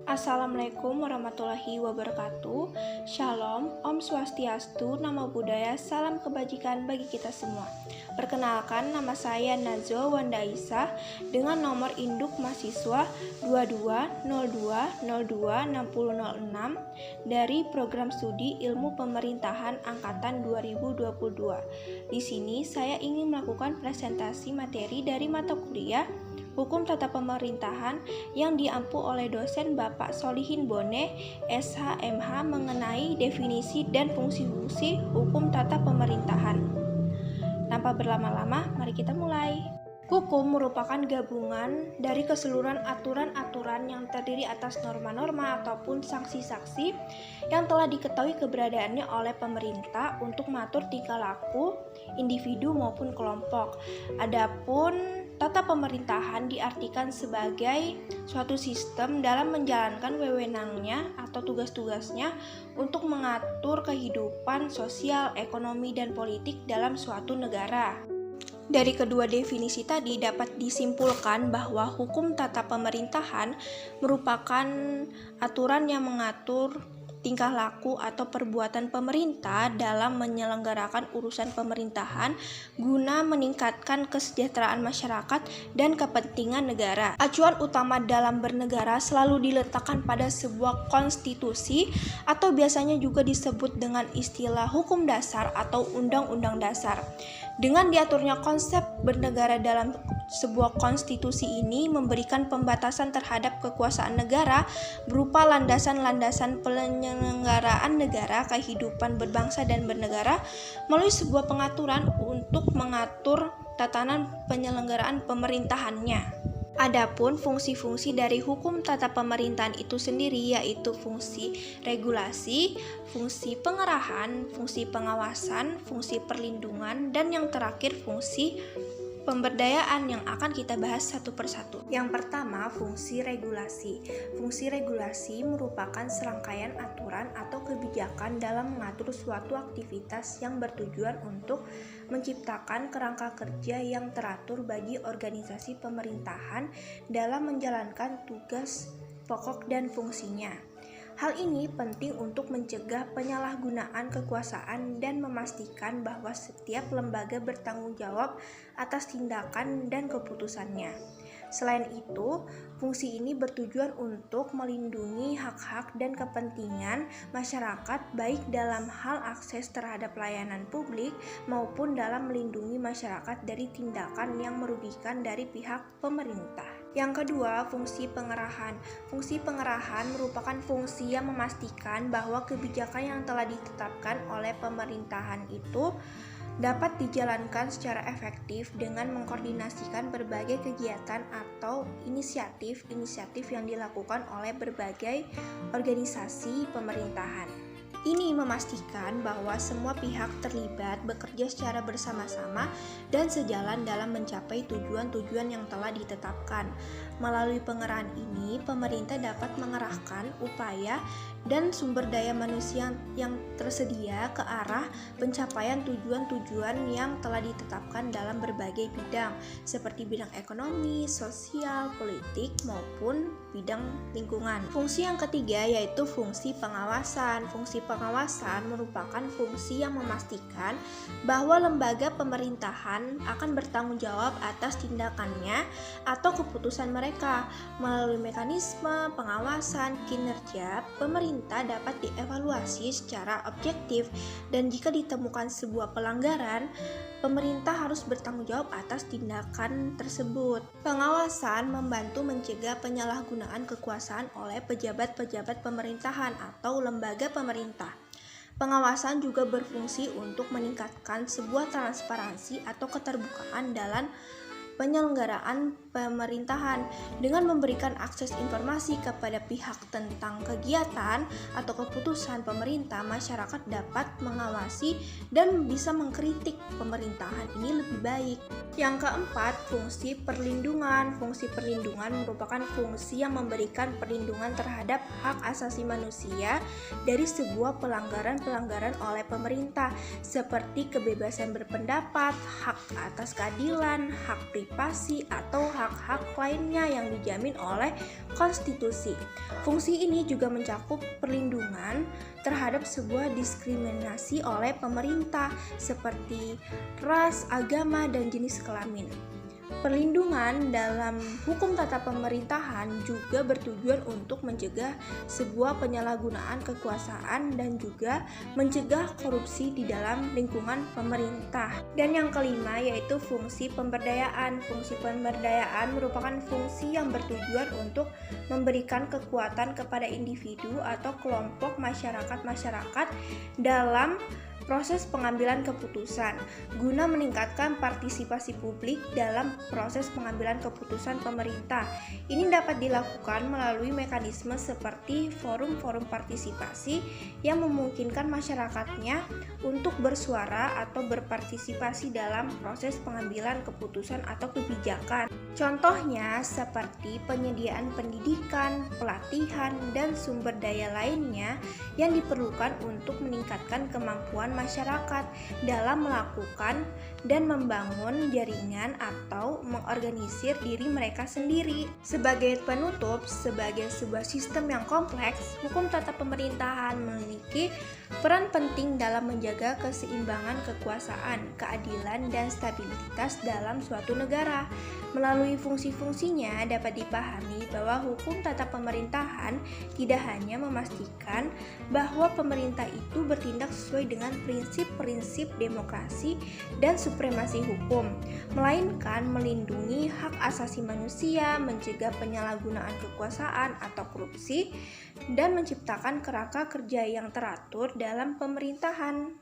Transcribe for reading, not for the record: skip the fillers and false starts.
Assalamualaikum warahmatullahi wabarakatuh. Shalom, Om Swastiastu, Namo Buddhaya, salam kebajikan bagi kita semua. Perkenalkan, nama saya Nazwa Wanda Isah dengan nomor induk mahasiswa 2202026006 dari Program Studi Ilmu Pemerintahan Angkatan 2022. Di sini saya ingin melakukan presentasi materi dari mata kuliah Hukum Tata Pemerintahan yang diampu oleh dosen Bapak Solihin Bone, SHMH mengenai definisi dan fungsi-fungsi hukum tata pemerintahan. Tanpa berlama-lama, mari kita mulai. Hukum merupakan gabungan dari keseluruhan aturan-aturan yang terdiri atas norma-norma ataupun sanksi-sanksi yang telah diketahui keberadaannya oleh pemerintah untuk mengatur tingkah laku individu maupun kelompok. Adapun tata pemerintahan diartikan sebagai suatu sistem dalam menjalankan wewenangnya atau tugas-tugasnya untuk mengatur kehidupan sosial, ekonomi, dan politik dalam suatu negara. Dari kedua definisi tadi dapat disimpulkan bahwa hukum tata pemerintahan merupakan aturan yang mengatur tingkah laku atau perbuatan pemerintah dalam menyelenggarakan urusan pemerintahan guna meningkatkan kesejahteraan masyarakat dan kepentingan negara. Acuan utama dalam bernegara selalu diletakkan pada sebuah konstitusi atau biasanya juga disebut dengan istilah hukum dasar atau undang-undang dasar. Dengan diaturnya konsep bernegara dalam sebuah konstitusi ini memberikan pembatasan terhadap kekuasaan negara berupa landasan-landasan penyelenggaraan negara, kehidupan berbangsa dan bernegara melalui sebuah pengaturan untuk mengatur tatanan penyelenggaraan pemerintahannya. Adapun fungsi-fungsi dari hukum tata pemerintahan itu sendiri yaitu fungsi regulasi, fungsi pengerahan, fungsi pengawasan, fungsi perlindungan, dan yang terakhir fungsi pemberdayaan yang akan kita bahas satu persatu. Yang pertama, fungsi regulasi. Fungsi regulasi merupakan serangkaian aturan atau kebijakan dalam mengatur suatu aktivitas yang bertujuan untuk menciptakan kerangka kerja yang teratur bagi organisasi pemerintahan dalam menjalankan tugas pokok dan fungsinya. Hal ini penting untuk mencegah penyalahgunaan kekuasaan dan memastikan bahwa setiap lembaga bertanggung jawab atas tindakan dan keputusannya. Selain itu, fungsi ini bertujuan untuk melindungi hak-hak dan kepentingan masyarakat baik dalam hal akses terhadap layanan publik maupun dalam melindungi masyarakat dari tindakan yang merugikan dari pihak pemerintah. Yang kedua, fungsi pengerahan. Fungsi pengerahan merupakan fungsi yang memastikan bahwa kebijakan yang telah ditetapkan oleh pemerintahan itu dapat dijalankan secara efektif dengan mengkoordinasikan berbagai kegiatan atau inisiatif yang dilakukan oleh berbagai organisasi pemerintahan. Ini memastikan bahwa semua pihak terlibat bekerja secara bersama-sama dan sejalan dalam mencapai tujuan-tujuan yang telah ditetapkan. Melalui pengerahan ini, pemerintah dapat mengerahkan upaya dan sumber daya manusia yang tersedia ke arah pencapaian tujuan-tujuan yang telah ditetapkan dalam berbagai bidang, seperti bidang ekonomi, sosial, politik, maupun bidang lingkungan. Fungsi yang ketiga yaitu fungsi pengawasan. Fungsi pengawasan merupakan fungsi yang memastikan bahwa lembaga pemerintahan akan bertanggung jawab atas tindakannya atau keputusan mereka. Melalui mekanisme pengawasan kinerja, pemerintah dapat dievaluasi secara objektif dan jika ditemukan sebuah pelanggaran, pemerintah harus bertanggung jawab atas tindakan tersebut. Pengawasan membantu mencegah penyalahgunaan kekuasaan oleh pejabat-pejabat pemerintahan atau lembaga pemerintah. Pengawasan juga berfungsi untuk meningkatkan sebuah transparansi atau keterbukaan dalam penyelenggaraan pemerintahan dengan memberikan akses informasi kepada pihak tentang kegiatan atau keputusan pemerintah. Masyarakat dapat mengawasi dan bisa mengkritik pemerintahan ini lebih baik. Yang keempat, fungsi perlindungan. Fungsi perlindungan merupakan fungsi yang memberikan perlindungan terhadap hak asasi manusia dari sebuah pelanggaran-pelanggaran oleh pemerintah seperti kebebasan berpendapat, hak atas keadilan, hak privasi, partisipasi atau hak-hak lainnya yang dijamin oleh konstitusi. Fungsi ini juga mencakup perlindungan terhadap sebuah diskriminasi oleh pemerintah seperti ras, agama, dan jenis kelamin. Perlindungan dalam hukum tata pemerintahan juga bertujuan untuk mencegah sebuah penyalahgunaan kekuasaan dan juga mencegah korupsi di dalam lingkungan pemerintah. Dan yang kelima yaitu fungsi pemberdayaan. Fungsi pemberdayaan merupakan fungsi yang bertujuan untuk memberikan kekuatan kepada individu atau kelompok masyarakat dalam proses pengambilan keputusan guna meningkatkan partisipasi publik dalam proses pengambilan keputusan pemerintah. Ini dapat dilakukan melalui mekanisme seperti forum-forum partisipasi yang memungkinkan masyarakatnya untuk bersuara atau berpartisipasi dalam proses pengambilan keputusan atau kebijakan. Contohnya seperti penyediaan pendidikan, pelatihan, dan sumber daya lainnya yang diperlukan untuk meningkatkan kemampuan masyarakat dalam melakukan dan membangun jaringan atau mengorganisir diri mereka sendiri. Sebagai penutup, sebagai sebuah sistem yang kompleks, hukum tata pemerintahan memiliki peran penting dalam menjaga keseimbangan kekuasaan, keadilan, dan stabilitas dalam suatu negara. Melalui fungsi-fungsinya dapat dipahami bahwa hukum tata pemerintahan tidak hanya memastikan bahwa pemerintah itu bertindak sesuai dengan prinsip-prinsip demokrasi dan supremasi hukum, melainkan melindungi hak asasi manusia, mencegah penyalahgunaan kekuasaan atau korupsi, dan menciptakan kerangka kerja yang teratur dalam pemerintahan.